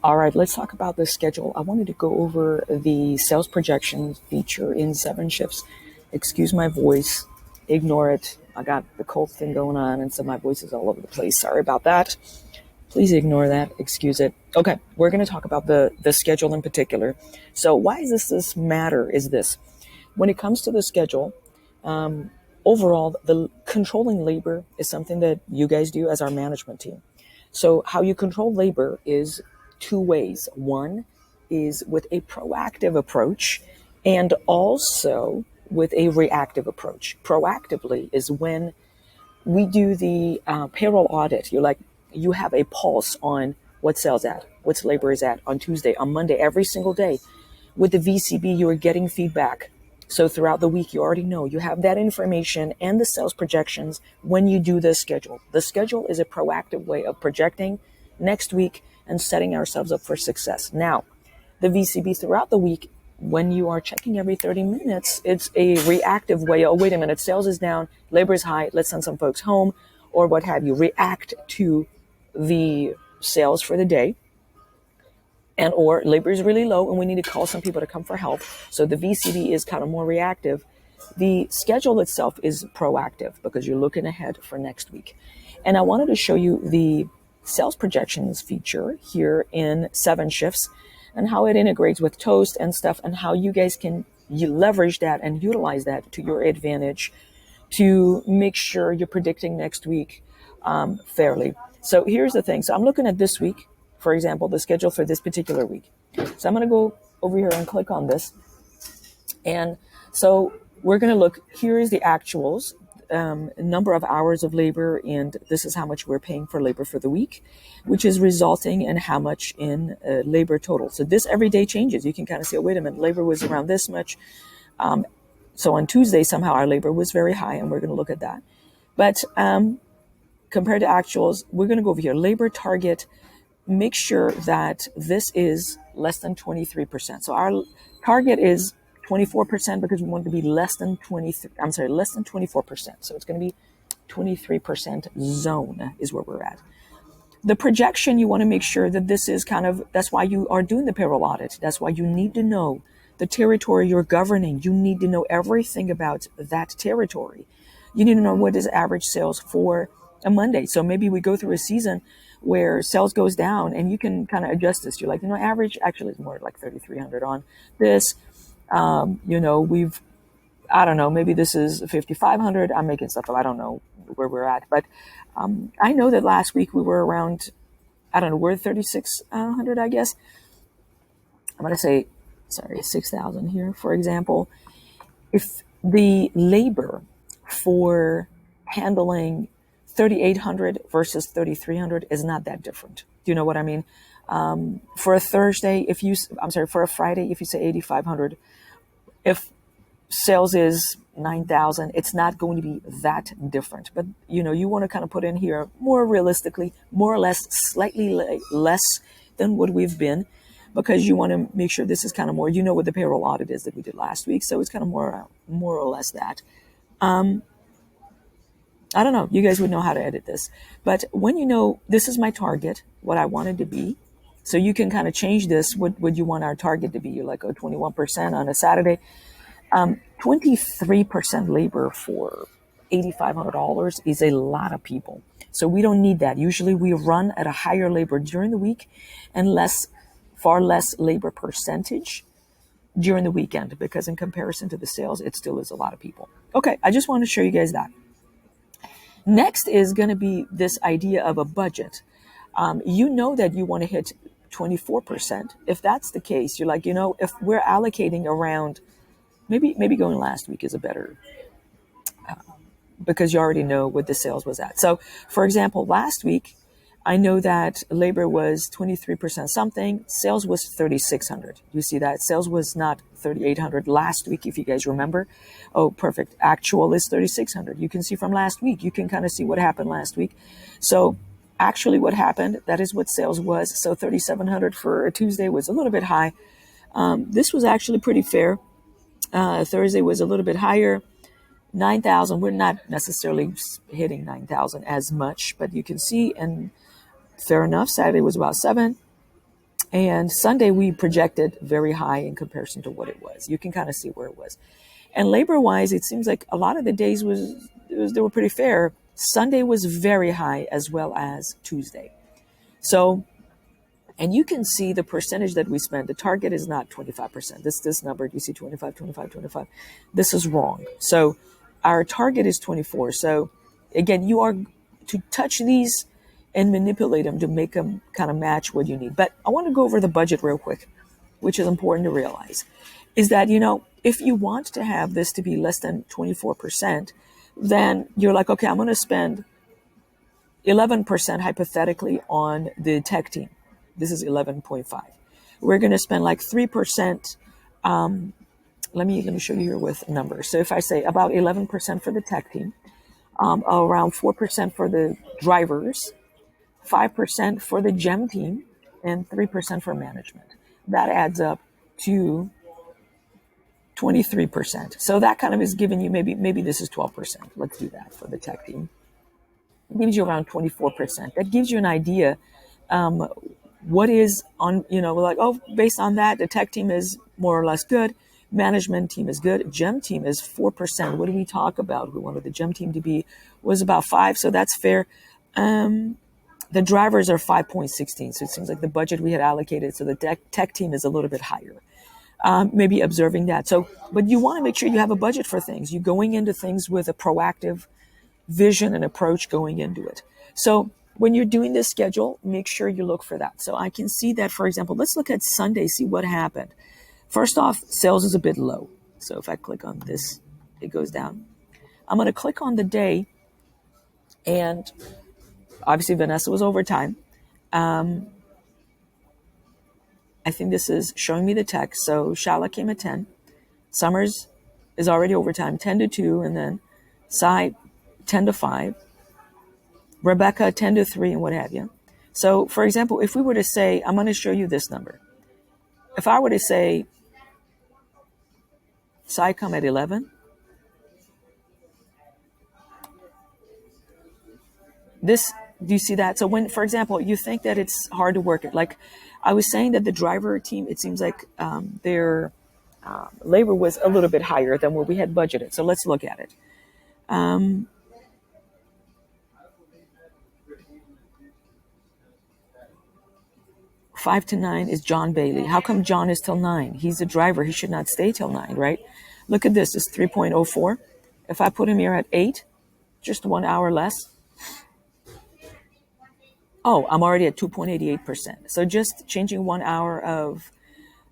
All right, let's talk about the schedule. I wanted to go over the sales projections feature in 7Shifts. Excuse my voice, ignore it. I got the cold thing going on, and so my voice is all over the place. Sorry about that. Please ignore that. Excuse it. Okay, we're going to talk about the schedule in particular. So why does this matter is this. When it comes to the schedule, overall, the controlling labor is something that you guys do as our management team. So how you control labor is two ways. One is with a proactive approach and also with a reactive approach. Proactively is when we do the payroll audit. You have a pulse on what sales at, what's labor is at on Tuesday, on Monday, every single day. With the VCB, you are getting feedback. So throughout the week, you already know you have that information and the sales projections when you do the schedule. The schedule is a proactive way of projecting next week and setting ourselves up for success. Now, the VCB throughout the week, when you are checking every 30 minutes, it's a reactive way. Oh, wait a minute, sales is down, labor is high, let's send some folks home, or what have you. React to the sales for the day. And or labor is really low and we need to call some people to come for help. So the VCB is kind of more reactive. The schedule itself is proactive because you're looking ahead for next week. And I wanted to show you the sales projections feature here in 7Shifts and how it integrates with Toast and stuff, and how you guys can leverage that and utilize that to your advantage to make sure you're predicting next week fairly. So here's the thing. So I'm looking at this week, for example, the schedule for this particular week. So I'm going to go over here and click on this. And so we're going to look, here is the actuals, number of hours of labor, and this is how much we're paying for labor for the week, which is resulting in how much in labor total. So this every day changes. You can kind of say, oh, wait a minute, labor was around this much. So on Tuesday, somehow our labor was very high, and we're going to look at that. But compared to actuals, we're going to go over here, labor target. Make sure that this is less than 23%. So our target is 24% because we want it to be less than 24%. So it's going to be 23% zone is where we're at. The projection, you want to make sure that this is that's why you are doing the payroll audit. That's why you need to know the territory you're governing. You need to know everything about that territory. You need to know what is average sales for a Monday. So maybe we go through a season where sales goes down and you can kind of adjust this. You're like, average actually is more like 3,300 on this. I don't know, maybe this is 5,500. I'm making stuff up. I don't know where we're at, but I know that last week we were around, I don't know, we're 3,600, I guess. I'm going to say, 6,000 here, for example. If the labor for handling 3,800 versus 3,300 is not that different. Do you know what I mean? For a Friday, if you say 8,500, if sales is 9,000, it's not going to be that different. But, you want to kind of put in here more realistically, more or less, slightly less than what we've been, because you want to make sure this is kind of more, what the payroll audit is that we did last week. So it's kind of more or less that. I don't know. You guys would know how to edit this. But when this is my target, what I want it to be, so you can kind of change this. What would you want our target to be? You're like, 21% on a Saturday. 23% labor for $8,500 is a lot of people. So we don't need that. Usually we run at a higher labor during the week and far less labor percentage during the weekend, because in comparison to the sales, it still is a lot of people. Okay, I just want to show you guys that. Next is going to be this idea of a budget. That you want to hit 24%. If that's the case, you're like, if we're allocating around, maybe going last week is a better, because you already know what the sales was at. So, for example, last week, I know that labor was 23% something. Sales was 3,600. You see that? Sales was not 3,800 last week, if you guys remember. Oh, perfect. Actual is 3,600. You can see from last week. You can kind of see what happened last week. So actually what happened, that is what sales was. So 3,700 for a Tuesday was a little bit high. This was actually pretty fair. Thursday was a little bit higher. 9,000. We're not necessarily hitting 9,000 as much, but you can see, and fair enough. Saturday was about 7. And Sunday, we projected very high in comparison to what it was. You can kind of see where it was. And labor wise, it seems like a lot of the days they were pretty fair. Sunday was very high as well as Tuesday. So, and you can see the percentage that we spend. The target is not 25%. This number, you see 25, 25, 25. This is wrong. So our target is 24. So again, you are to touch these and manipulate them to make them kind of match what you need. But I want to go over the budget real quick, which is important to realize, is that, if you want to have this to be less than 24%, then you're like, okay, I'm going to spend 11% hypothetically on the tech team. This is 11.5. We're going to spend like 3%. Let me show you here with numbers. So if I say about 11% for the tech team, around 4% for the drivers, 5% for the gem team, and 3% for management. That adds up to 23%. So that kind of is giving you maybe this is 12%. Let's do that for the tech team. It gives you around 24%. That gives you an idea what is on, we're like, oh, based on that, the tech team is more or less good. Management team is good. Gem team is 4%. What do we talk about? We wanted the gem team to be, was about 5. So that's fair. The drivers are 5.16. So it seems like the budget we had allocated. So the tech team is a little bit higher. Maybe observing that. So, but you want to make sure you have a budget for things. You're going into things with a proactive vision and approach going into it. So when you're doing this schedule, make sure you look for that. So I can see that, for example, let's look at Sunday, see what happened. First off, sales is a bit low. So if I click on this, it goes down. I'm going to click on the day, and obviously Vanessa was overtime. I think this is showing me the text. So Shala came at 10. Summers is already overtime, 10 to 2, and then Sai 10 to 5. Rebecca 10 to 3, and what have you. So for example, if we were to say, I'm going to show you this number. If I were to say Sai come at 11, this, do you see that? So when, for example, you think that it's hard to work it, like I was saying that the driver team, it seems like their labor was a little bit higher than what we had budgeted. So let's look at it. 5 to 9 is John Bailey. How come John is till 9? He's a driver. He should not stay till 9, right? Look at this. It's 3.04. If I put him here at 8, just 1 hour less. Oh, I'm already at 2.88%. So just changing 1 hour of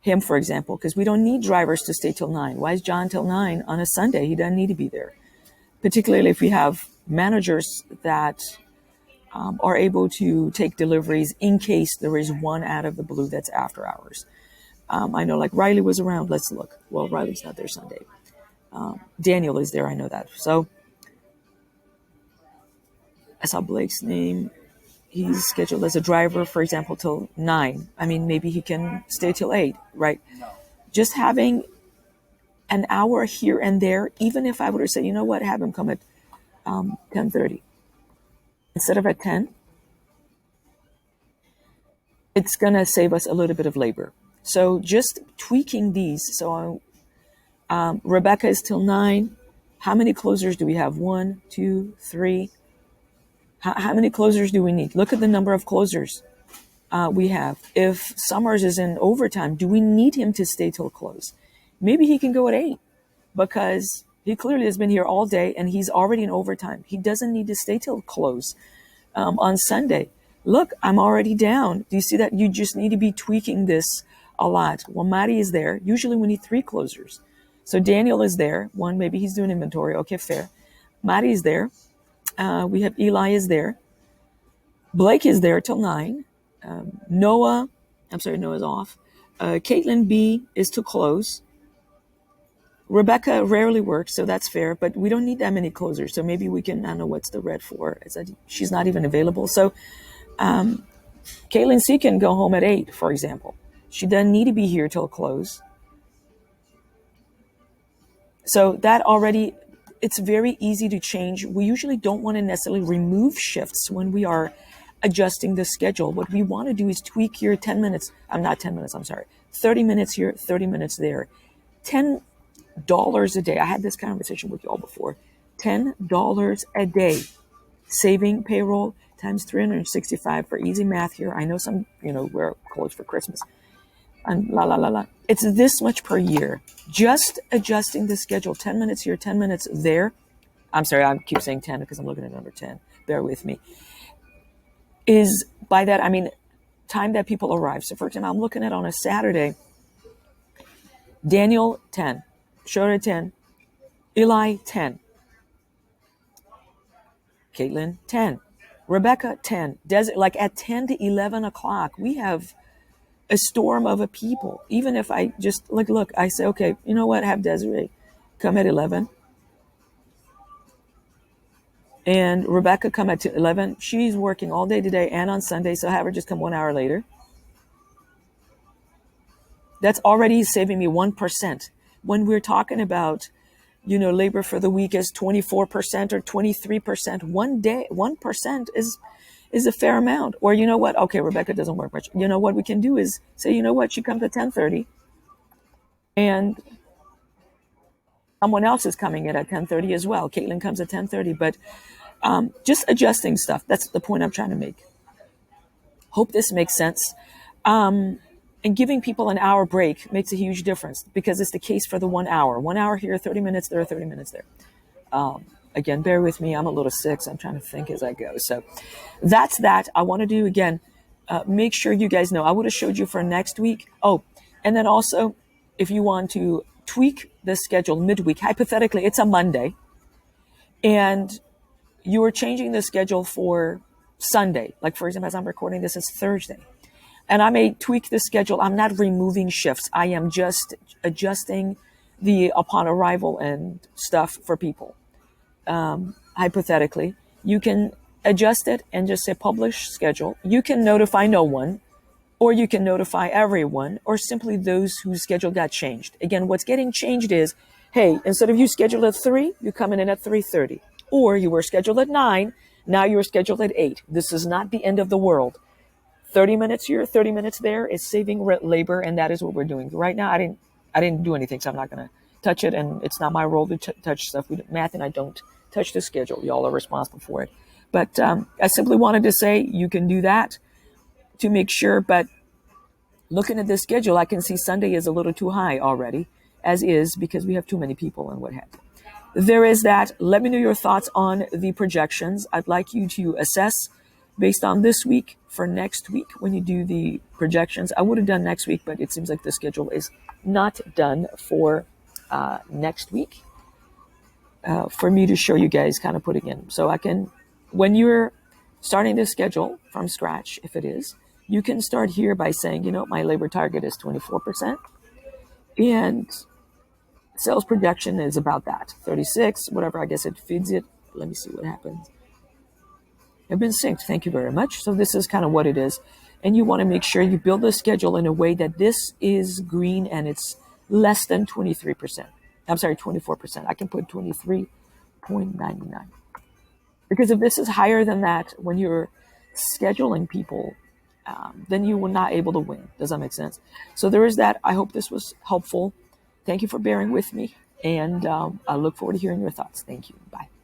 him, for example, because we don't need drivers to stay till 9. Why is John till 9 on a Sunday? He doesn't need to be there. Particularly if we have managers that are able to take deliveries in case there is one out of the blue that's after hours. I know like Riley was around. Let's look. Well, Riley's not there Sunday. Daniel is there. I know that. So I saw Blake's name. He's scheduled as a driver, for example, till 9. I mean, maybe he can stay till 8, right? Just having an hour here and there, even if I were to say, you know what, have him come at 10:30 instead of at 10, it's going to save us a little bit of labor. So just tweaking these. So Rebecca is till 9. How many closers do we have? 1, 2, 3. How many closers do we need? Look at the number of closers we have. If Summers is in overtime, do we need him to stay till close? Maybe he can go at 8 because he clearly has been here all day and he's already in overtime. He doesn't need to stay till close on Sunday. Look, I'm already down. Do you see that? You just need to be tweaking this a lot. Well, Maddie is there. Usually we need 3 closers. So Daniel is there. 1, maybe he's doing inventory. Okay, fair. Maddie is there. We have Eli is there. Blake is there till 9. Noah's off. Caitlin B is to close. Rebecca rarely works, so that's fair, but we don't need that many closers. So maybe we can, I don't know what's the red for. She's not even available. So Caitlin C can go home at 8, for example. She doesn't need to be here till close. So that already, it's very easy to change. We usually don't want to necessarily remove shifts when we are adjusting the schedule. What we want to do is tweak your 10 minutes. I'm not 10 minutes, I'm sorry. 30 minutes here, 30 minutes there. $10 a day. I had this conversation with y'all before. $10 a day. Saving payroll times 365 for easy math here. I know some, we're closed for Christmas. And la la la la. It's this much per year. Just adjusting the schedule, 10 minutes here, 10 minutes there. I'm sorry, I keep saying 10 because I'm looking at number 10. Bear with me. Is by that, I mean, time that people arrive. So for example, I'm looking at on a Saturday, Daniel, 10. Shota, 10. Eli, 10. Caitlin, 10. Rebecca, 10. Like at 10 to 11 o'clock, we have a storm of a people. Even if I just look, I say, okay, you know what? Have Desiree come at 11. And Rebecca come at 11. She's working all day today and on Sunday, so have her just come 1 hour later. That's already saving me 1%. When we're talking about, labor for the week is 24% or 23%, one day, 1% is a fair amount. Or you know what? Okay, Rebecca doesn't work much. You know what we can do is say, you know what? She comes at 10:30 and someone else is coming in at 10:30 as well. Caitlin comes at 10:30, but just adjusting stuff. That's the point I'm trying to make. Hope this makes sense. And giving people an hour break makes a huge difference because it's the case for the 1 hour. 1 hour here, 30 minutes there, 30 minutes there. Again, bear with me. I'm a little sick, so I'm trying to think as I go. So that's that. I want to do, again, make sure you guys know. I would have showed you for next week. Oh, and then also, if you want to tweak the schedule midweek, hypothetically, it's a Monday, and you are changing the schedule for Sunday. Like, for example, as I'm recording this, it's Thursday. And I may tweak the schedule. I'm not removing shifts. I am just adjusting the upon arrival and stuff for people. Hypothetically, you can adjust it and just say publish schedule. You can notify no one, or you can notify everyone, or simply those whose schedule got changed. Again, what's getting changed is, hey, instead of you scheduled at 3, you're coming in at 3:30. Or you were scheduled at 9, now you're scheduled at 8. This is not the end of the world. 30 minutes here, 30 minutes there is saving labor, and that is what we're doing. Right now, I didn't do anything, so I'm not going to touch it, and it's not my role to touch stuff. Math and I don't touch the schedule. Y'all are responsible for it. But I simply wanted to say you can do that to make sure, but looking at this schedule, I can see Sunday is a little too high already, as is, because we have too many people and what have you. There is that. Let me know your thoughts on the projections. I'd like you to assess based on this week for next week when you do the projections. I would have done next week, but it seems like the schedule is not done for next week for me to show you guys kind of putting in. So I can, when you're starting the schedule from scratch, if it is, you can start here by saying, my labor target is 24%. And sales projection is about that, 36, whatever. I guess it feeds it. Let me see what happens. I've been synced. Thank you very much. So this is kind of what it is. And you want to make sure you build the schedule in a way that this is green and it's less than 23%. I'm sorry, 24%. I can put 23.99. Because if this is higher than that, when you're scheduling people, then you were not able to win. Does that make sense? So there is that. I hope this was helpful. Thank you for bearing with me. And I look forward to hearing your thoughts. Thank you. Bye.